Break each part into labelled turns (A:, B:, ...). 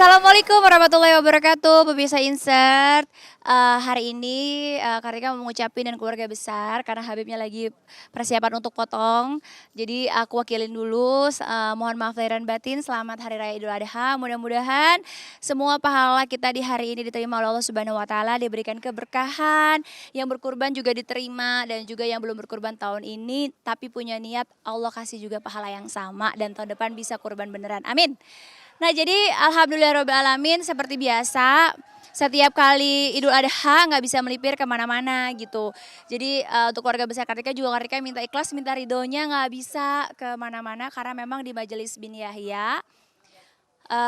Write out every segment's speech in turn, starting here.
A: Assalamualaikum warahmatullahi wabarakatuh, pemirsa Insert. Hari ini Kartika mau ngucapin dan keluarga besar karena Habibnya lagi persiapan untuk potong. Jadi aku wakilin dulu, mohon maaf lahir dan batin, selamat Hari Raya Idul Adha. Mudah-mudahan semua pahala kita di hari ini diterima oleh Allah Subhanahu wa taala, diberikan keberkahan, yang berkurban juga diterima dan juga yang belum berkurban tahun ini tapi punya niat Allah kasih juga pahala yang sama dan tahun depan bisa kurban beneran. Amin. Nah jadi alhamdulillahirobbilalamin seperti biasa setiap kali Idul Adha nggak bisa melipir kemana-mana gitu. Jadi untuk keluarga besar Kartika juga Kartika minta ikhlas, minta ridhonya nggak bisa kemana-mana karena memang di Majelis Bin Yahya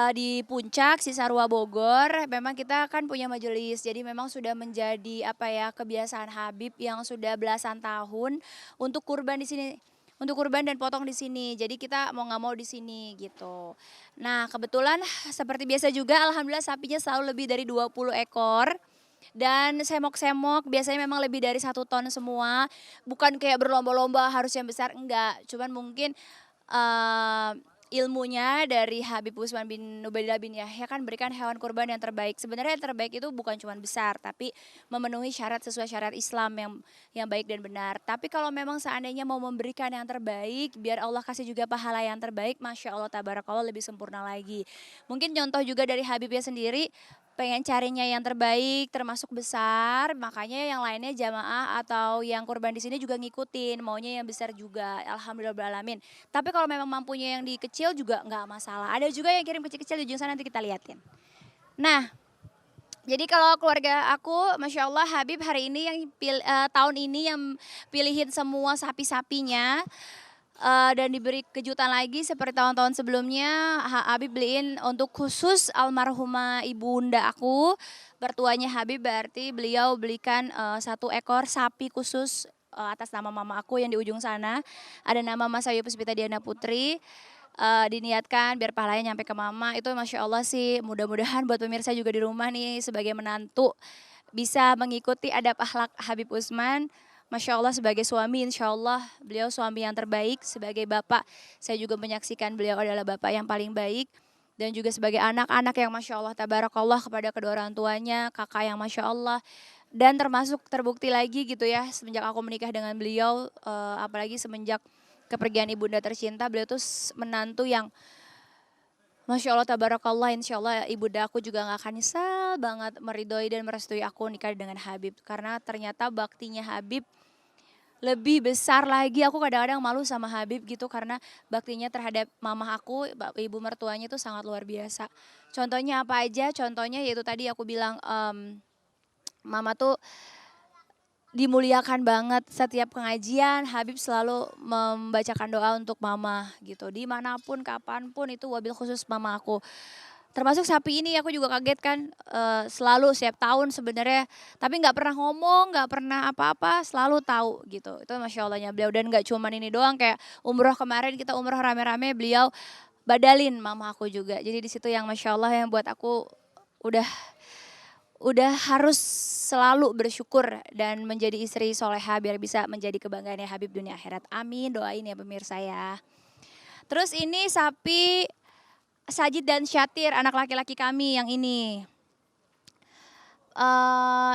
A: di Puncak Cisarua Bogor memang kita kan punya majelis, jadi memang sudah menjadi apa ya kebiasaan Habib yang sudah belasan tahun untuk kurban di sini, untuk kurban dan potong di sini. Jadi kita mau nggak mau di sini gitu. Nah kebetulan seperti biasa juga alhamdulillah sapinya selalu lebih dari 20 ekor. Dan semok-semok biasanya memang lebih dari 1 ton semua. Bukan kayak berlomba-lomba harus yang besar, enggak. Cuman mungkin ilmunya dari Habib Utsman bin Ubaidillah bin Yahya kan berikan hewan kurban yang terbaik. Sebenarnya yang terbaik itu bukan cuma besar, tapi memenuhi syarat sesuai syarat Islam yang baik dan benar. Tapi kalau memang seandainya mau memberikan yang terbaik, biar Allah kasih juga pahala yang terbaik, Masya Allah tabarakallah lebih sempurna lagi. Mungkin contoh juga dari Habibnya sendiri, pengen carinya yang terbaik termasuk besar, makanya yang lainnya jamaah atau yang kurban di sini juga ngikutin, maunya yang besar juga. Alhamdulillahirobbilalamin. Tapi kalau memang mampunya yang di kecil juga nggak masalah. Ada juga yang kirim kecil-kecil di ujung sana nanti kita liatin. Nah, jadi kalau keluarga aku, Masya Allah Habib hari ini yang tahun ini yang pilihin semua sapi-sapinya. Dan diberi kejutan lagi seperti tahun-tahun sebelumnya, Habib beliin untuk khusus almarhumah ibunda aku, bertuanya Habib berarti beliau belikan 1 ekor sapi khusus atas nama mama aku yang di ujung sana. Ada nama Mas Ayu Puspita Diana Putri. Diniatkan biar pahalanya nyampe ke mama, itu Masya Allah sih, mudah-mudahan buat pemirsa juga di rumah nih sebagai menantu bisa mengikuti adab akhlak Habib Utsman. Masya Allah sebagai suami, insya Allah beliau suami yang terbaik. Sebagai bapak, saya juga menyaksikan beliau adalah bapak yang paling baik. Dan juga sebagai anak-anak yang Masya Allah tabarakallah kepada kedua orang tuanya, kakak yang Masya Allah. Dan termasuk terbukti lagi gitu ya, semenjak aku menikah dengan beliau, apalagi semenjak kepergian ibunda tercinta, beliau tuh menantu yang Masya Allah tabarakallah, insya Allah ibunda aku juga gak akan nyesal banget meridhoi dan merestui aku nikah dengan Habib. Karena ternyata baktinya Habib lebih besar lagi, aku kadang-kadang malu sama Habib gitu karena baktinya terhadap mamah aku, ibu mertuanya itu sangat luar biasa. Contohnya apa aja? Contohnya yaitu tadi aku bilang mama tuh dimuliakan banget, setiap pengajian Habib selalu membacakan doa untuk mama gitu. Dimanapun, kapanpun itu wabil khusus mama aku. Termasuk sapi ini aku juga kaget kan, selalu setiap tahun sebenarnya, tapi nggak pernah ngomong, nggak pernah apa-apa, selalu tahu gitu. Itu Masya Allahnya beliau dan nggak cuman ini doang, kayak umroh kemarin kita umroh rame-rame beliau badalin mama aku juga. Jadi di situ yang Masya Allah yang buat aku udah harus selalu bersyukur dan menjadi istri soleha biar bisa menjadi kebanggaannya Habib dunia akhirat. Amin, doain ya pemirsa ya. Terus ini sapi Sajid dan Syatir, anak laki-laki kami yang ini.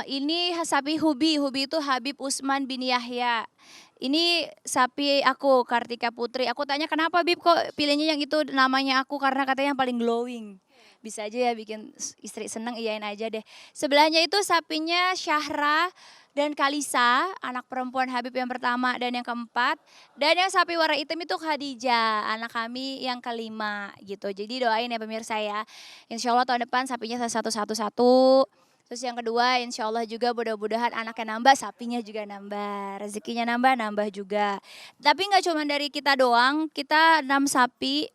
A: Ini sapi Hubi itu Habib Utsman bin Yahya. Ini sapi aku, Kartika Putri. Aku tanya kenapa Bib kok pilihnya yang itu namanya aku, karena katanya yang paling glowing. Bisa aja ya bikin istri seneng, iyain aja deh. Sebelahnya itu sapinya Syahra dan Kalisa, anak perempuan Habib yang pertama dan yang keempat. Dan yang sapi warna hitam itu Khadijah, anak kami yang kelima gitu. Jadi doain ya pemirsa ya. Insya Allah tahun depan sapinya satu-satu. Terus yang kedua insya Allah juga mudah-mudahan anaknya nambah, sapinya juga nambah, rezekinya nambah juga. Tapi nggak cuma dari kita doang, kita 6 sapi.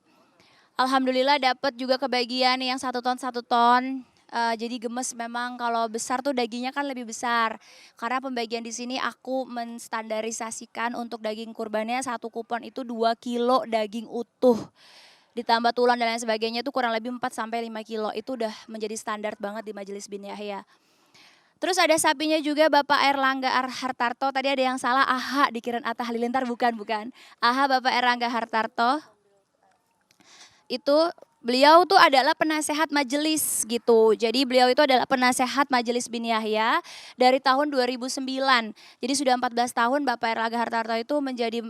A: Alhamdulillah dapat juga kebagian yang 1 ton 1 ton. Jadi gemes memang kalau besar tuh dagingnya kan lebih besar. Karena pembagian di sini aku menstandarisasikan untuk daging kurbannya 1 kupon itu 2 kilo daging utuh. Ditambah tulang dan lain sebagainya itu kurang lebih 4 sampai 5 kilo. Itu udah menjadi standar banget di Majelis Bin Yahya. Terus ada sapinya juga Bapak Erlangga Hartarto. Tadi ada yang salah, AHA dikirain Atta Halilintar, bukan. AHA Bapak Erlangga Hartarto. Itu Beliau tuh adalah penasehat majelis gitu. Jadi beliau itu adalah penasehat Majelis bin Yahya dari tahun 2009. Jadi sudah 14 tahun Bapak Erlangga Hartarto itu menjadi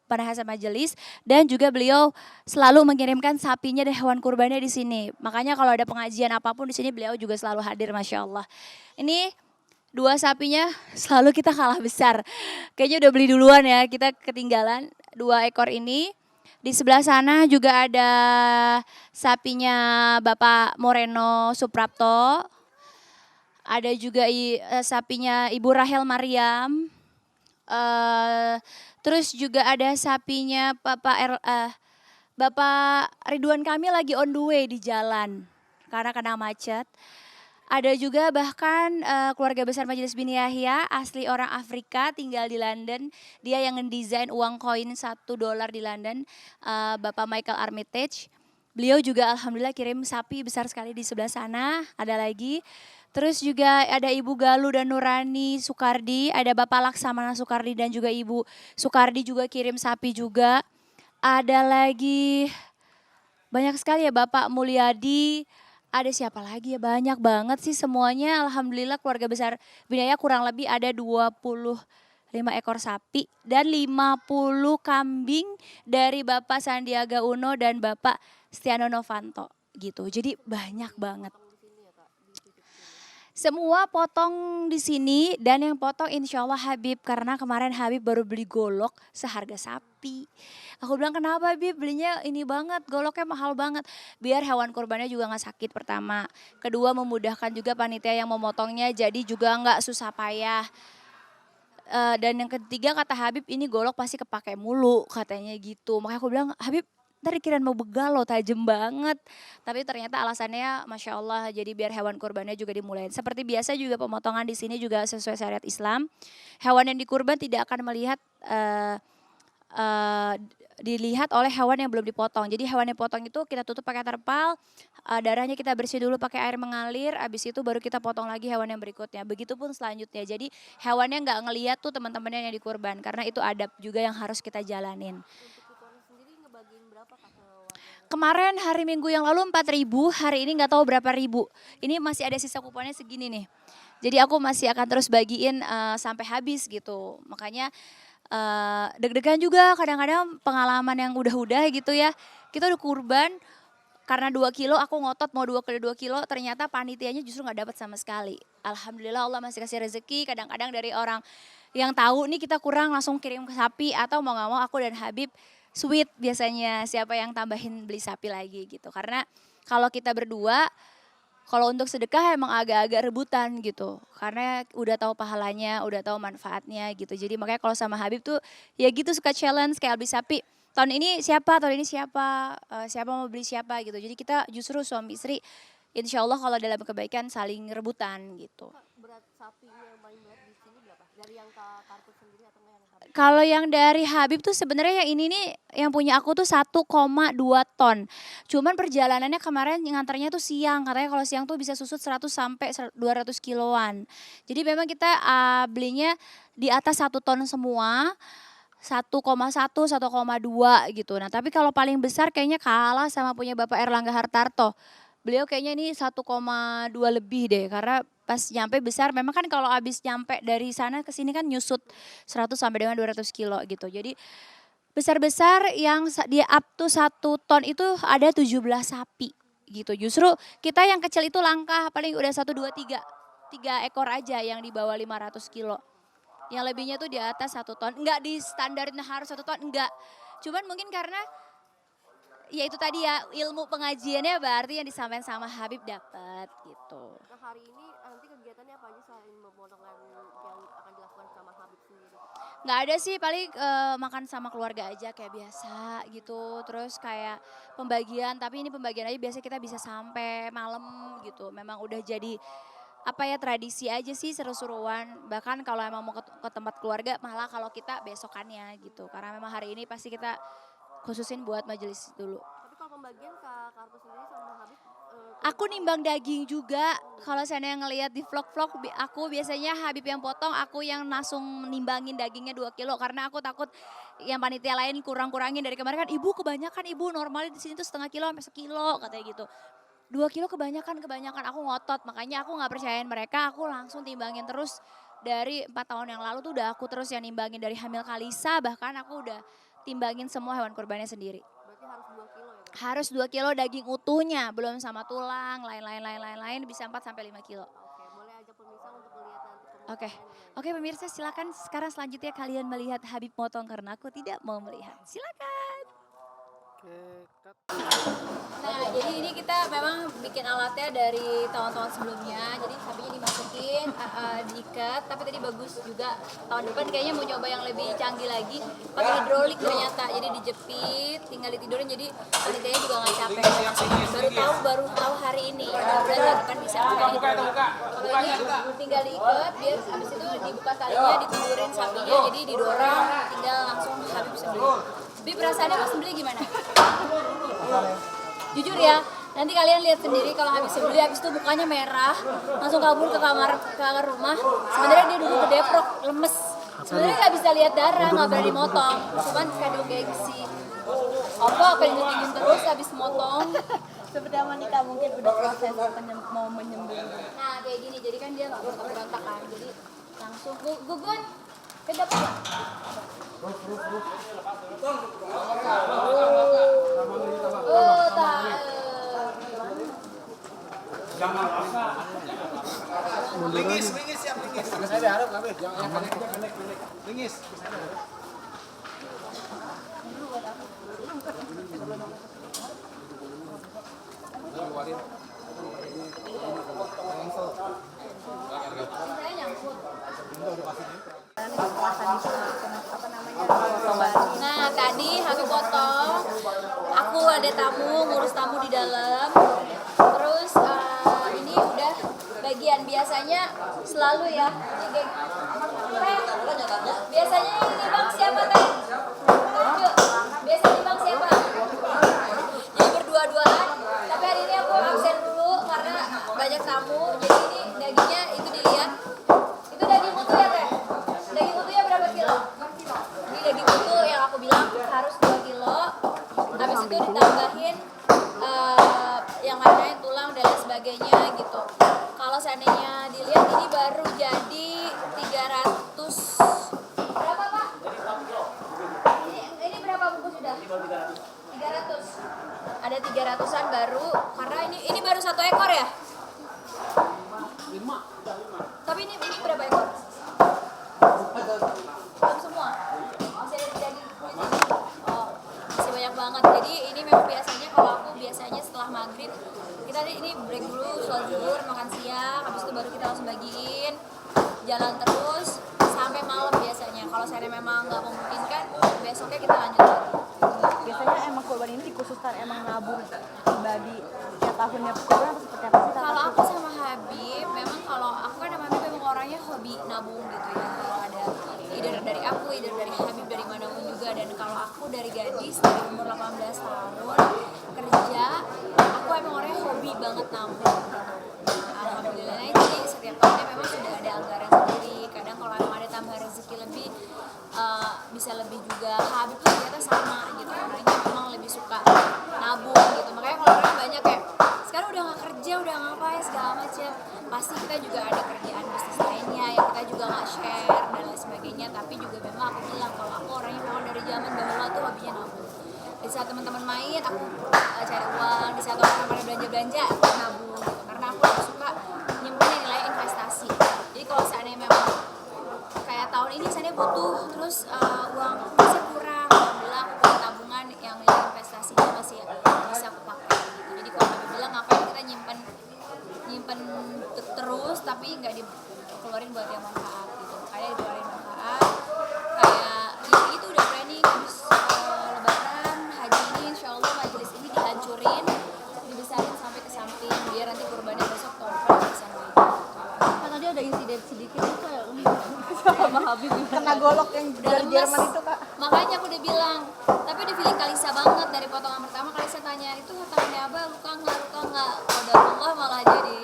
A: penasehat majelis dan juga beliau selalu mengirimkan sapinya dan hewan kurbannya di sini. Makanya kalau ada pengajian apapun di sini beliau juga selalu hadir, Masya Allah. Ini dua sapinya selalu kita kalah besar. Kayaknya udah beli duluan ya, kita ketinggalan dua ekor ini. Di sebelah sana juga ada sapinya Bapak Moreno Suprapto. Ada juga sapinya Ibu Rahel Mariam. Terus juga ada sapinya Bapak Ridwan Kamil lagi on the way di jalan karena kena macet. Ada juga bahkan keluarga besar Majelis bin Yahya, asli orang Afrika, tinggal di London. Dia yang ngedesain uang koin $1 di London, Bapak Michael Armitage. Beliau juga alhamdulillah kirim sapi besar sekali di sebelah sana, ada lagi. Terus juga ada Ibu Galuh dan Nurani Soekardi, ada Bapak Laksamana Soekardi dan juga Ibu Soekardi juga kirim sapi juga. Ada lagi banyak sekali ya Bapak Mulyadi. Ada siapa lagi ya, banyak banget sih semuanya. Alhamdulillah keluarga besar Binaya kurang lebih ada 25 ekor sapi dan 50 kambing dari Bapak Sandiaga Uno dan Bapak Stiano Novanto gitu. Jadi banyak banget. Semua potong di sini dan yang potong insya Allah Habib karena kemarin Habib baru beli golok seharga sapi. Aku bilang kenapa Habib belinya ini banget, goloknya mahal banget. Biar hewan kurbannya juga gak sakit pertama. Kedua memudahkan juga panitia yang memotongnya jadi juga gak susah payah. Dan yang ketiga kata Habib ini golok pasti kepake mulu katanya gitu. Makanya aku bilang Habib ntar dikirain mau begal loh, tajam banget. Tapi ternyata alasannya Masya Allah jadi biar hewan kurbannya juga dimulain. Seperti biasa juga pemotongan di sini juga sesuai syariat Islam. Hewan yang dikurban tidak akan melihat dilihat oleh hewan yang belum dipotong. Jadi hewan yang potong itu kita tutup pakai terpal, darahnya kita bersih dulu pakai air mengalir, abis itu baru kita potong lagi hewan yang berikutnya. Begitupun selanjutnya. Jadi hewannya nggak ngelihat tuh teman-temannya yang dikurban karena itu adab juga yang harus kita jalanin. Kemarin hari Minggu yang lalu 4.000, hari ini nggak tahu berapa ribu. Ini masih ada sisa kuponnya segini nih. Jadi aku masih akan terus bagiin sampai habis gitu. Makanya deg-degan juga kadang-kadang pengalaman yang udah-udah gitu ya. Kita udah kurban karena 2 kilo aku ngotot mau 2 kali 2 kilo ternyata panitianya justru nggak dapat sama sekali. Alhamdulillah Allah masih kasih rezeki kadang-kadang dari orang yang tahu nih kita kurang langsung kirim ke sapi atau mau nggak mau aku dan Habib sweet biasanya siapa yang tambahin beli sapi lagi gitu. Karena kalau kita berdua, kalau untuk sedekah emang agak-agak rebutan gitu. Karena udah tahu pahalanya, udah tahu manfaatnya gitu. Jadi makanya kalau sama Habib tuh ya gitu suka challenge kayak beli sapi. Tahun ini siapa, siapa mau beli siapa gitu. Jadi kita justru suami istri insya Allah kalau dalam kebaikan saling rebutan gitu.
B: Berat sapi yang paling berat di sini berapa? Dari yang kartu sendiri atau yang Habib?
A: Kalau yang dari Habib tuh sebenarnya yang ini nih yang punya aku tuh 1,2 ton. Cuman perjalanannya kemarin ngantarnya tuh siang. Katanya kalau siang tuh bisa susut 100 sampai 200 kiloan. Jadi memang kita belinya di atas 1 ton semua. 1,1, 1,2 gitu. Nah tapi kalau paling besar kayaknya kalah sama punya Bapak Erlangga Hartarto. Beliau kayaknya ini 1,2 lebih deh karena pas nyampe besar. Memang kan kalau habis nyampe dari sana ke sini kan nyusut 100 sampai dengan 200 kilo gitu. Jadi besar-besar yang dia up to 1 ton itu ada 17 sapi gitu. Justru kita yang kecil itu langka paling udah 1, 2, 3. 3 ekor aja yang di bawah 500 kilo. Yang lebihnya tuh di atas 1 ton. Enggak di standarin harus 1 ton, enggak. Cuman mungkin karena ya itu tadi ya ilmu pengajiannya berarti yang disampaikan sama Habib dapat gitu.
B: Nah hari ini nanti kegiatannya apa aja selain pemotongan yang akan dilakukan sama Habib sendiri?
A: Nggak ada sih paling makan sama keluarga aja kayak biasa gitu. Terus kayak pembagian tapi ini pembagian aja biasa kita bisa sampai malam gitu. Memang udah jadi apa ya tradisi aja sih seru-seruan. Bahkan kalau emang mau ke tempat keluarga malah kalau kita besokannya gitu. Karena memang hari ini pasti kita khususin buat majelis dulu.
B: Tapi kalau pembagian Kak Kartu sendiri sama Habib
A: Aku nimbang daging juga. Kalau saya ngelihat di vlog-vlog, aku biasanya Habib yang potong, aku yang langsung nimbangin dagingnya 2 kilo karena aku takut yang panitia lain kurang-kurangin dari kemarin kan ibu kebanyakan ibu normalnya di sini tuh setengah kilo sampai sekilo katanya gitu. 2 kilo kebanyakan aku ngotot makanya aku nggak percayain mereka aku langsung timbangin terus dari 4 tahun yang lalu tuh udah aku terus yang nimbangin dari hamil Kalisa bahkan aku udah timbangin semua hewan kurbannya sendiri.
B: berarti harus 2 kilo ya Kak?
A: Harus 2 kilo daging utuhnya, belum sama tulang, lain-lain bisa 4 sampai 5 kilo.
B: Oke, boleh ajak pemirsa untuk melihat nanti
A: Oke,
B: pemotongannya.
A: oke pemirsa silakan sekarang selanjutnya kalian melihat Habib potong karena aku tidak mau melihat. Silakan.
C: Oke, cut.
A: Nah, jadi ini kita memang bikin alatnya dari tahun-tahun sebelumnya. Jadi sapinya dimasukin, diikat, tapi tadi bagus juga. Tahun depan kayaknya mau nyoba yang lebih canggih lagi. Pakai hidrolik ternyata, jadi dijepit, tinggal ditidurin. Jadi panitianya juga nggak capek. Baru tahu hari ini. Mudah-mudahan tahun depan bisa pakai hidrolik. Kalau ini tinggal diikat, dia habis itu dibuka talinya, ditidurin sapinya, jadi didorong, tinggal langsung Habib sembelih. Bi perasaannya pas sembelih gimana? Jujur ya, nanti kalian lihat sendiri kalau habis sembelih habis itu mukanya merah, langsung kabur ke kamar rumah. Sebenarnya dia dulu kedeprok, lemes. Sebenarnya nggak bisa lihat darah, nggak berani motong, cuman kado gengsi. Apa kelincut terus habis motong.
D: Seperti wanita mungkin udah proses mau menyembelih.
A: Nah kayak gini, jadi kan dia nggak berontak kan, jadi langsung gugun ke depan. Oh, tahu.
C: Lingis siap lingis. Saya diharap nggak yang pendek. Lingis.
A: Saya nyangkut. Nah tadi Habib potong, aku ada tamu, ngurus tamu di dalam. Terus ini udah bagian biasanya selalu ya. Ini biasanya ini bang siapa teh? Yuk, biasanya bang siapa? Jadi berdua-duaan. Tapi hari ini aku absen dulu karena banyak tamu. Jadi ini dagingnya itu dilihat. Itu daging utuh ya teh? Daging utuhnya berapa kilo? Ini daging utuh yang aku bilang harus 2 kilo. Habis itu ditambahin yang lain-lain tulang dan lain sebagainya gitu. Kalau seandainya dilihat ini baru jadi 300 berapa Pak? Ini berapa bungkus sudah? 300. Ada 300-an baru karena ini baru 1 ekor ya? 5. Tapi ini berapa ekor? Belum semua. Masih ada daging kulitnya. Oh, masih banyak banget. Jadi ini memang biasanya kalau aku biasanya setelah maghrib kita ini break dulu, sholat zuhur, makan siang, habis itu baru kita langsung bagiin, jalan terus sampai malam biasanya. Kalau saya memang nggak memungkinkan, besoknya kita lanjut lagi.
D: Biasanya emang kurban ini dikhususkan emang nabung pribadi setiap tahunnya kurban atau seperti apa sih?
A: Kalau aku sama Habib, memang kalau aku kan sama Habib memang orangnya hobi nabung gitu ya. Kalau ada either dari aku, either dari Habib, dari manapun juga. Dan kalau aku dari gadis, dari umur 18 tahun, kerja, aku emang orangnya hobi banget nabung gitu. Alhamdulillah jadi setiap tahunnya memang sudah ada anggaran sendiri. Kadang kalau emang ada tambahan rezeki lebih, bisa lebih juga. Habib tuh ternyata sama gitu, orangnya memang lebih suka nabung gitu. Makanya kalau orang banyak kayak sekarang udah nggak kerja, udah ngapain segala macam, pasti kita juga ada kerjaan bisnis lainnya yang kita juga nggak share dan lain sebagainya. Tapi juga memang aku bilang kalau aku orangnya memang dari zaman bahula tuh hobinya nabung. Di saat teman-teman main aku cari uang, di saat orang pada belanja-belanja aku nabung gitu. Karena aku lebih suka nyimpen nilai investasi. Jadi kalau seandainya memang kayak tahun ini saya butuh terus uang masih kurang, alhamdulillah aku punya tabungan yang nilai investasinya masih bisa aku pakai gitu. Jadi kalau Habib bilang ngapain kita nyimpen terus tapi nggak dikeluarin buat yang manfaat gitu. Makanya dikeluarin manfaat kayak ya itu udah planning habis lebaran haji ini insyaallah majelis ini dihancurin, dibesarin sampai ke samping biar nanti kurbannya besok tahun depan bisa naik.
D: Kan tadi ada insiden sedikit itu kayak sama Habib kena golok yang dari Jerman itu Kak.
A: Makanya aku udah bilang, tapi udah feeling Kalisa banget dari potongan pertama. Kalisa tanya itu Abah luka nggak, qadarullah malah jadi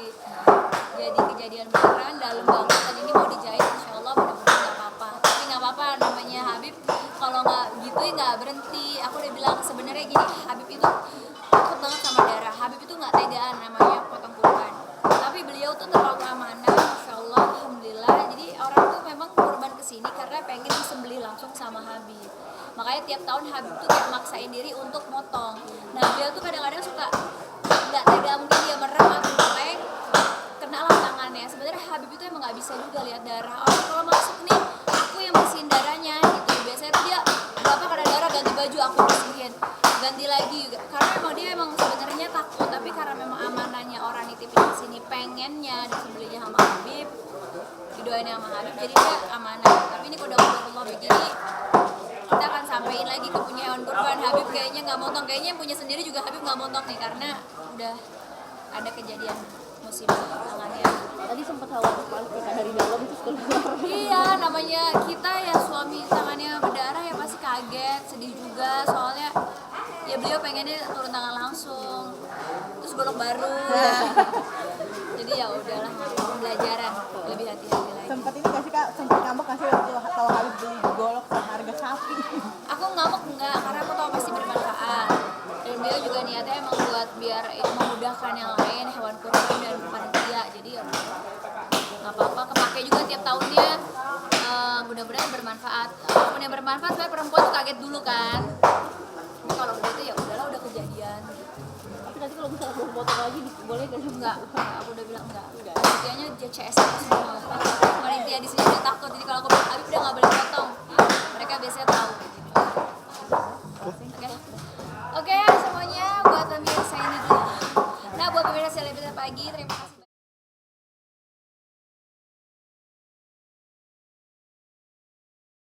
A: kejadian beneran dalam banget. Dan ini mau dijahit, insya Allah mudah-mudahan nggak apa-apa. Tapi nggak apa-apa, namanya Habib kalau nggak gitu ya nggak berhenti. Aku udah bilang sebenarnya gini, Habib itu takut banget sama darah. Habib itu nggak tegaan namanya potong kurban. Tapi beliau tuh terlalu amanah, masya Allah, alhamdulillah. Jadi orang tuh memang kurban kesini karena pengen disembelih langsung sama Habib. Makanya tiap tahun Habib tuh kayak maksain diri untuk motong. Nah beliau tuh kadang-kadang suka nggak tega, mungkin dia merem atau melek, kena lah tangannya. Sebenarnya Habib itu emang nggak bisa juga lihat darah. Oh kalau masuk nih, aku yang bersihin darahnya gitu. Biasanya tuh dia berapa kada darah ganti baju aku bersihin, ganti lagi juga. Karena emang dia emang sebenarnya takut, tapi karena memang amanahnya orang nitipin di sini pengennya disembelihnya sama Habib, didoain sama Habib, jadi dia amanah. Tapi ini udah Allah begini, kita akan sampein lagi ke punya hewan kurban. Habib kayaknya nggak motong, kayaknya yang punya sendiri juga Habib nggak motong nih karena udah ada kejadian musibah tangannya.
B: Tadi sempat khawatir paling ketika dari dalam terus keluar.
A: Iya, namanya kita ya suami tangannya berdarah ya pasti kaget, sedih juga soalnya ya beliau pengennya turun tangan langsung, terus golok baru. Jadi ya udahlah, pembelajaran lebih hati-hati lagi.
D: Sempat ini nggak sih Kak, sempat ngambek nggak sih waktu tahu Habib beli golok seharga sapi?
A: Aku ngamuk enggak, karena aku tahu pasti bermanfaat. Dan beliau juga niatnya emang buat biar memudahkan yang lain, hewan kurban dan panitia. Jadi ya nggak apa-apa, kepake juga tiap tahunnya. Mudah-mudahan bermanfaat. Walaupun yang bermanfaat, saya perempuan tuh kaget dulu kan. Tapi kalau begitu ya udahlah, udah kejadian.
B: Tapi nanti kalau misalnya mau potong lagi boleh nggak sih?
A: Enggak, aku udah bilang enggak. Panitianya JCS semua. Panitia di sini udah takut. Jadi kalau aku bilang Habib udah nggak boleh potong.